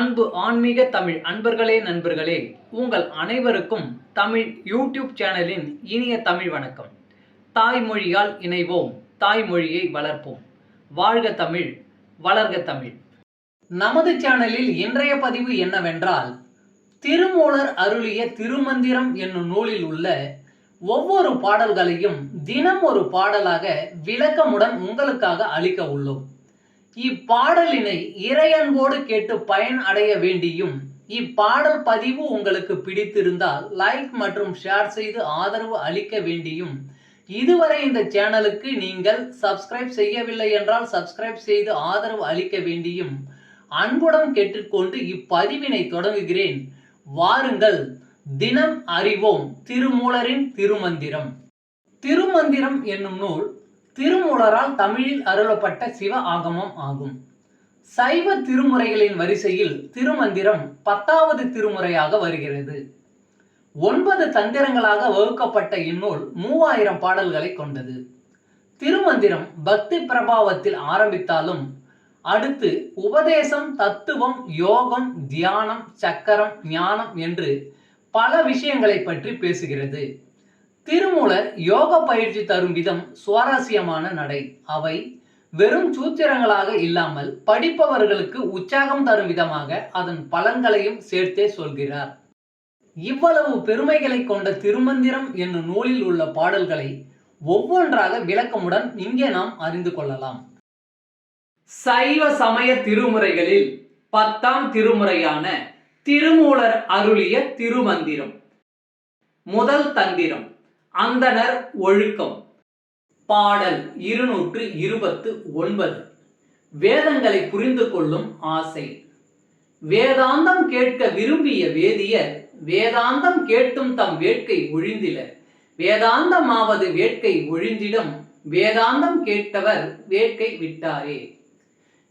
அன்பு ஆன்மீக தமிழ் அன்பர்களே நண்பர்களே, உங்கள் அனைவருக்கும் தமிழ் யூடியூப் சேனலின் இனிய தமிழ் வணக்கம். தாய்மொழியால் இணைவோம், தாய்மொழியை வளர்ப்போம். வாழ்க தமிழ், வளர்க தமிழ். நமது சேனலில் இன்றைய பதிவு என்னவென்றால், திருமூலர் அருளிய திருமந்திரம் என்னும் நூலில் உள்ள ஒவ்வொரு பாடல்களையும் தினம் ஒரு பாடலாக விளக்கமுடன் உங்களுக்காக அளிக்க உள்ளோம். இப்பாடலினை இறையன்போடு கேட்டு பயன் அடைய வேண்டியும், இப்பாடல் பதிவு உங்களுக்கு பிடித்திருந்தால் லைக் மற்றும் ஷேர் செய்து ஆதரவு அளிக்க வேண்டியும், இதுவரை இந்த சேனலுக்கு நீங்கள் சப்ஸ்கிரைப் செய்யவில்லை என்றால் சப்ஸ்கிரைப் செய்து ஆதரவு அளிக்க வேண்டியும் அன்புடன் கேட்டுக்கொண்டு இப்பதிவினை தொடங்குகிறேன். வாருங்கள், தினம் அறிவோம் திருமூலரின் திருமந்திரம். திருமந்திரம் என்னும் நூல் திருமூலரால் தமிழில் அருளப்பட்ட சிவ ஆகமம் ஆகும். சைவ திருமுறைகளின் வரிசையில் திருமந்திரம் 10வது திருமுறையாக வருகிறது. 9 தந்திரங்களாக வகுக்கப்பட்ட இந்நூல் 3000 பாடல்களை கொண்டது. திருமந்திரம் பக்தி பிரபாவத்தில் ஆரம்பித்தாலும் அடுத்து உபதேசம், தத்துவம், யோகம், தியானம், சக்கரம், ஞானம் என்று பல விஷயங்களை பற்றி பேசுகிறது. திருமூலர் யோக பயிற்சி தரும் விதம் சுவாரஸ்யமான நடை. அவை வெறும் சூத்திரங்களாக இல்லாமல் படிப்பவர்களுக்கு உற்சாகம் தரும் விதமாக அதன் பலன்களையும் சேர்த்தே சொல்கிறார். இவ்வளவு பெருமைகளை கொண்ட திருமந்திரம் என்னும் நூலில் உள்ள பாடல்களை ஒவ்வொன்றாக விளக்கமுடன் இங்கே நாம் அறிந்து கொள்ளலாம். சைவ சமய திருமுறைகளில் 10ஆம் திருமுறையான திருமூலர் அருளிய திருமந்திரம். முதல் தந்திரம், அந்தணர் ஒழுக்கம். பாடல் 229. வேதங்களை புரிந்து கொள்ளும் ஆசை. வேதாந்தம் கேட்க விரும்பிய வேதியர் வேதாந்தம் கேட்டும் தம் வேட்கை ஒழிந்திலர். வேதாந்தமாவது வேட்கை ஒழிந்திடும், வேதாந்தம் கேட்டவர் வேட்கை விட்டாரே.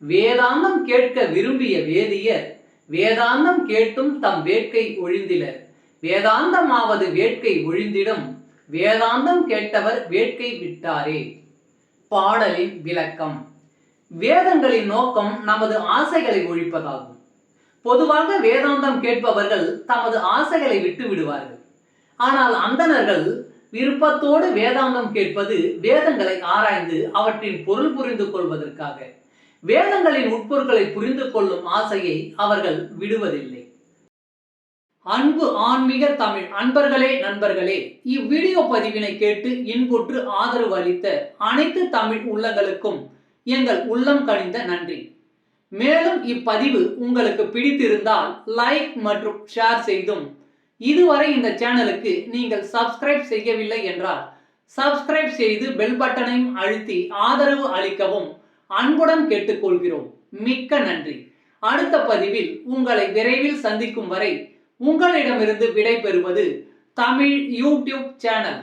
வேதாந்தம் கேட்க விரும்பிய வேதியர் வேதாந்தம் கேட்டும் தம் வேட்கை ஒழிந்திலர். வேதாந்தமாவது வேட்கை ஒழிந்திடும், வேதாந்தம் கேட்டவர் வேட்கை விட்டாரே. பாடலின் விளக்கம். வேதங்களின் நோக்கம் நமது ஆசைகளை ஒழிப்பதாகும். பொதுவாக வேதாந்தம் கேட்பவர்கள் தமது ஆசைகளை விட்டு விடுவார்கள். ஆனால் அந்தணர்கள் விருப்பத்தோடு வேதாந்தம் கேட்பது வேதங்களை ஆராய்ந்து அவற்றின் பொருள் புரிந்து கொள்வதற்காக. வேதங்களின் உட்பொருட்களை புரிந்து கொள்ளும் ஆசையை அவர்கள் விடுவதில்லை. அன்பு ஆன்மீக தமிழ் அன்பர்களே நண்பர்களே, இவ்வீடியோ பதிவினை கேட்டு இன்புற்று ஆதரவு அளித்த அனைத்து தமிழ் உள்ளங்களுக்கும் எங்கள் உள்ளம் கனிந்த நன்றி. மேலும் இப்பதிவு உங்களுக்கு பிடித்திருந்தால் லைக் மற்றும் ஷேர் செய்தும், இதுவரை இந்த சேனலுக்கு நீங்கள் சப்ஸ்கிரைப் செய்யவில்லை என்றால் சப்ஸ்கிரைப் செய்து பெல் பட்டனையும் அழுத்தி ஆதரவு அளிக்கவும் அன்புடன் கேட்டுக்கொள்கிறோம். மிக்க நன்றி. அடுத்த பதிவில் உங்களை விரைவில் சந்திக்கும் வரை உங்களிடமிருந்து விடை பெறுவது தமிழ் யூடியூப் சேனல்.